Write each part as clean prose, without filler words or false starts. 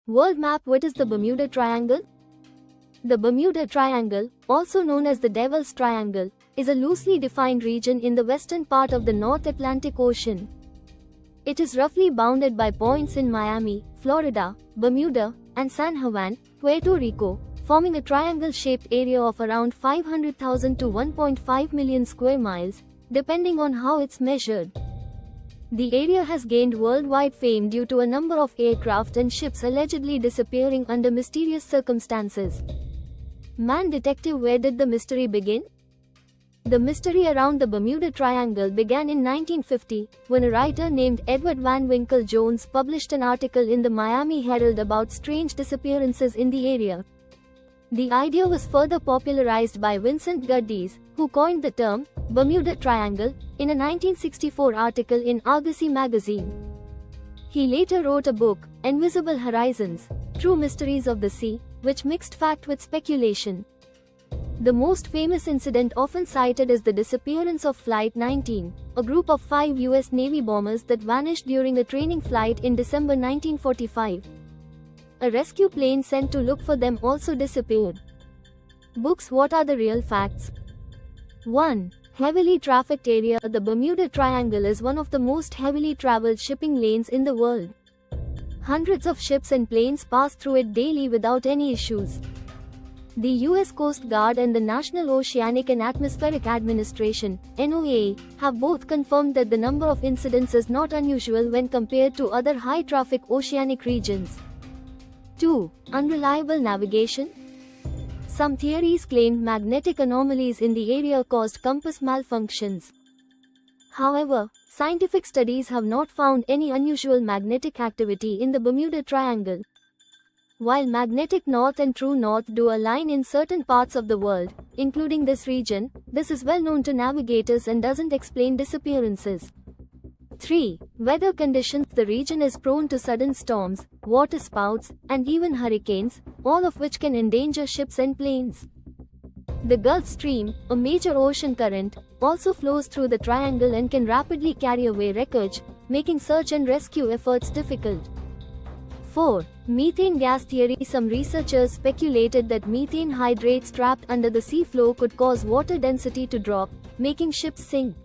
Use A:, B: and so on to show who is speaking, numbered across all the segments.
A: World map. What is the Bermuda Triangle? The Bermuda Triangle, also known as the Devil's Triangle, is a loosely defined region in the western part of the North Atlantic Ocean. It is roughly bounded by points in Miami, Florida, Bermuda, and San Juan, Puerto Rico, forming a triangle-shaped area of around 500,000 to 1.5 million square miles, depending on how it's measured. The area has gained worldwide fame due to a number of aircraft and ships allegedly disappearing under mysterious circumstances. Man detective, where did the mystery begin? The mystery around the Bermuda Triangle began in 1950, when a writer named Edward Van Winkle Jones published an article in the Miami Herald about strange disappearances in the area. The idea was further popularized by Vincent Guddes, who coined the term Bermuda Triangle in a 1964 article in Argosy magazine. He later wrote a book, Invisible Horizons: True Mysteries of the Sea, which mixed fact with speculation. The most famous incident often cited is the disappearance of Flight 19, a group of 5 US Navy bombers that vanished during a training flight in December 1945. A rescue plane sent to look for them also disappeared. Books. What are the real facts? 1. Heavily trafficked area. The Bermuda Triangle is one of the most heavily traveled shipping lanes in the world. Hundreds of ships and planes pass through it daily without any issues. The US Coast Guard and the National Oceanic and Atmospheric Administration (NOAA) have both confirmed that the number of incidents is not unusual when compared to other high-traffic oceanic regions. 2. Unreliable navigation. Some theories claimed magnetic anomalies in the area caused compass malfunctions. However, scientific studies have not found any unusual magnetic activity in the Bermuda Triangle. While magnetic north and true north do align in certain parts of the world, including this region, this is well known to navigators and doesn't explain disappearances. 3. Weather conditions. The region is prone to sudden storms, waterspouts, and even hurricanes, all of which can endanger ships and planes. The Gulf Stream, a major ocean current, also flows through the triangle and can rapidly carry away wreckage, making search and rescue efforts difficult. 4. Methane gas theory. Some researchers speculated that methane hydrates trapped under the seafloor could cause water density to drop, making ships sink.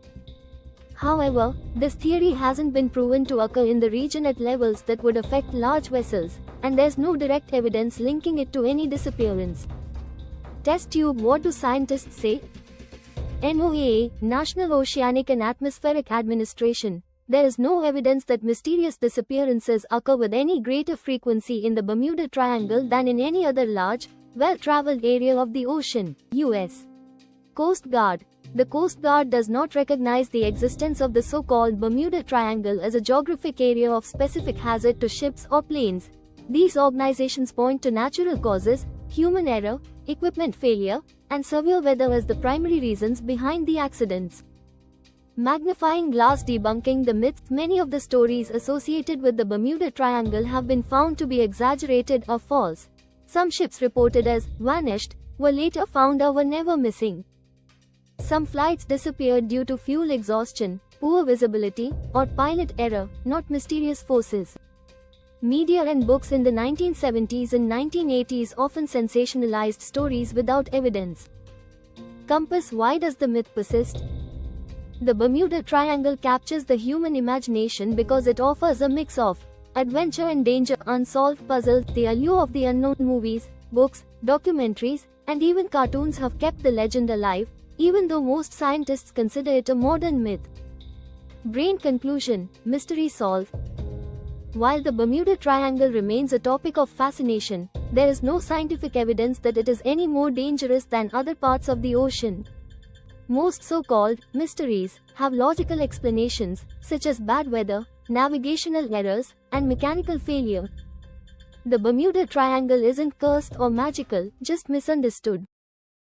A: However, this theory hasn't been proven to occur in the region at levels that would affect large vessels, and there's no direct evidence linking it to any disappearance. Test tube. What do scientists say? NOAA, National Oceanic and Atmospheric Administration. There is no evidence that mysterious disappearances occur with any greater frequency in the Bermuda Triangle than in any other large, well-traveled area of the ocean. US Coast Guard. The Coast Guard does not recognize the existence of the so-called Bermuda Triangle as a geographic area of specific hazard to ships or planes. These organizations point to natural causes, human error, equipment failure, and severe weather as the primary reasons behind the accidents. Magnifying glass. Debunking the myths. Many of the stories associated with the Bermuda Triangle have been found to be exaggerated or false. Some ships reported as vanished were later found or were never missing. Some flights disappeared due to fuel exhaustion, poor visibility, or pilot error, not mysterious forces. Media and books in the 1970s and 1980s often sensationalized stories without evidence. Compass. Why does the myth persist? The Bermuda Triangle captures the human imagination because it offers a mix of adventure and danger, unsolved puzzles. The allure of the unknown. Movies, books, documentaries, and even cartoons have kept the legend alive, even though most scientists consider it a modern myth. Brain conclusion. Mystery solved. While the Bermuda Triangle remains a topic of fascination, there is no scientific evidence that it is any more dangerous than other parts of the ocean. Most so-called mysteries have logical explanations, such as bad weather, navigational errors, and mechanical failure. The Bermuda Triangle isn't cursed or magical, just misunderstood.